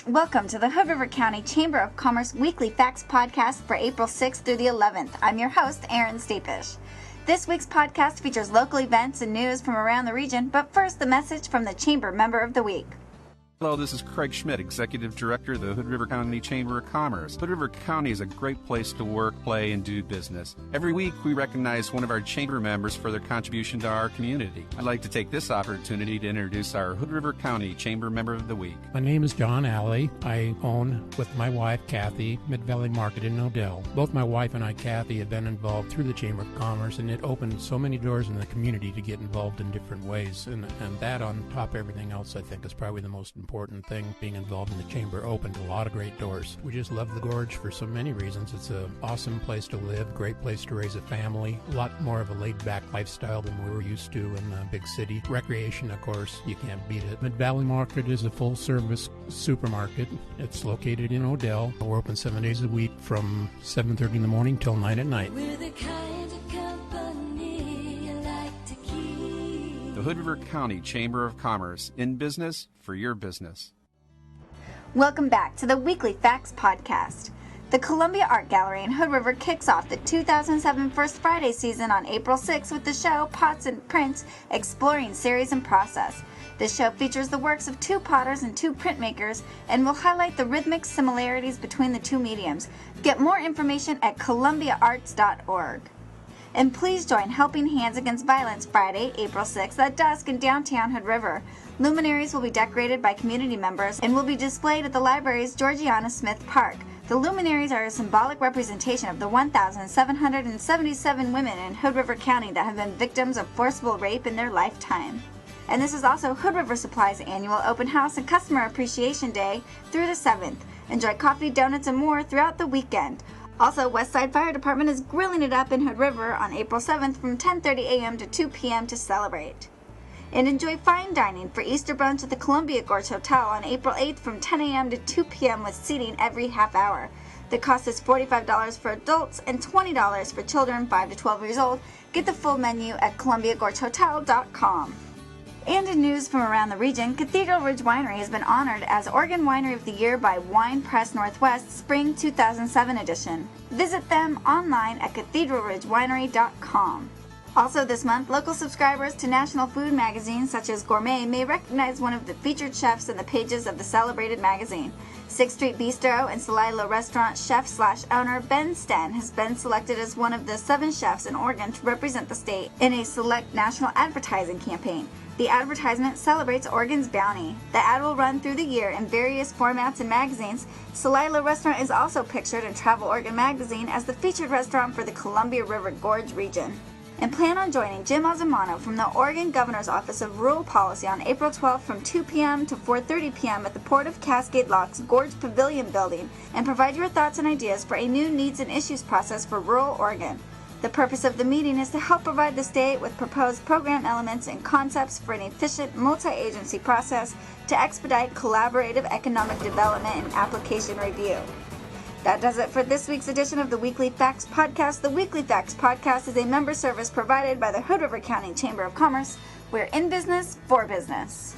Welcome to the Hood River County Chamber of Commerce Weekly Facts Podcast for April 6th through the 11th. I'm your host, Erin Stapish. This week's podcast features local events and news from around the region, but first, the message from the Chamber Member of the Week. Hello, this is Craig Schmidt, Executive Director of the Hood River County Chamber of Commerce. Hood River County is a great place to work, play, and do business. Every week, we recognize one of our chamber members for their contribution to our community. I'd like to take this opportunity to introduce our Hood River County Chamber Member of the Week. My name is John Alley. I own, with my wife, Kathy, Mid-Valley Market in Odell. Both my wife and I, Kathy, have been involved through the Chamber of Commerce, and it opened so many doors in the community to get involved in different ways. And that, on top of everything else, I think is probably the most important thing. Being involved in the Chamber opened a lot of great doors. We just love the Gorge for so many reasons. It's an awesome place to live, great place to raise a family, a lot more of a laid-back lifestyle than we were used to in the big city. Recreation, of course, you can't beat it. Mid-Valley Market is a full-service supermarket. It's located in Odell. We're open 7 days a week from 7:30 in the morning till 9 at night. We're the kind of company you like to keep. The Hood River County Chamber of Commerce, in business for your business. Welcome back to the Weekly Facts Podcast. The Columbia Art Gallery in Hood River kicks off the 2007 First Friday season on April 6th with the show Pots and Prints, Exploring Series and Process. This show features the works of 2 potters and 2 printmakers and will highlight the rhythmic similarities between the 2 mediums. Get more information at columbiaarts.org. And please join Helping Hands Against Violence Friday, April 6th at dusk in downtown Hood River. Luminaries will be decorated by community members and will be displayed at the library's Georgiana Smith Park. The luminaries are a symbolic representation of the 1,777 women in Hood River County that have been victims of forcible rape in their lifetime. And this is also Hood River Supply's annual open house and customer appreciation day through the 7th. Enjoy coffee, donuts, and more throughout the weekend. Also, Westside Fire Department is grilling it up in Hood River on April 7th from 10:30 a.m. to 2 p.m. to celebrate. And enjoy fine dining for Easter brunch at the Columbia Gorge Hotel on April 8th from 10 a.m. to 2 p.m. with seating every half hour. The cost is $45 for adults and $20 for children 5 to 12 years old. Get the full menu at columbiagorgehotel.com. And in news from around the region, Cathedral Ridge Winery has been honored as Oregon Winery of the Year by Wine Press Northwest Spring 2007 edition. Visit them online at cathedralridgewinery.com. Also this month, local subscribers to national food magazines such as Gourmet may recognize one of the featured chefs in the pages of the celebrated magazine. 6th Street Bistro and Celilo Restaurant chef/owner Ben Sten has been selected as one of the 7 chefs in Oregon to represent the state in a select national advertising campaign. The advertisement celebrates Oregon's bounty. The ad will run through the year in various formats and magazines. Celilo Restaurant is also pictured in Travel Oregon magazine as the featured restaurant for the Columbia River Gorge region. And plan on joining Jim Ozamano from the Oregon Governor's Office of Rural Policy on April 12th from 2 p.m. to 4:30 p.m. at the Port of Cascade Lock's Gorge Pavilion building and provide your thoughts and ideas for a new needs and issues process for rural Oregon. The purpose of the meeting is to help provide the state with proposed program elements and concepts for an efficient multi-agency process to expedite collaborative economic development and application review. That does it for this week's edition of the Weekly Facts Podcast. The Weekly Facts Podcast is a member service provided by the Hood River County Chamber of Commerce. We're in business for business.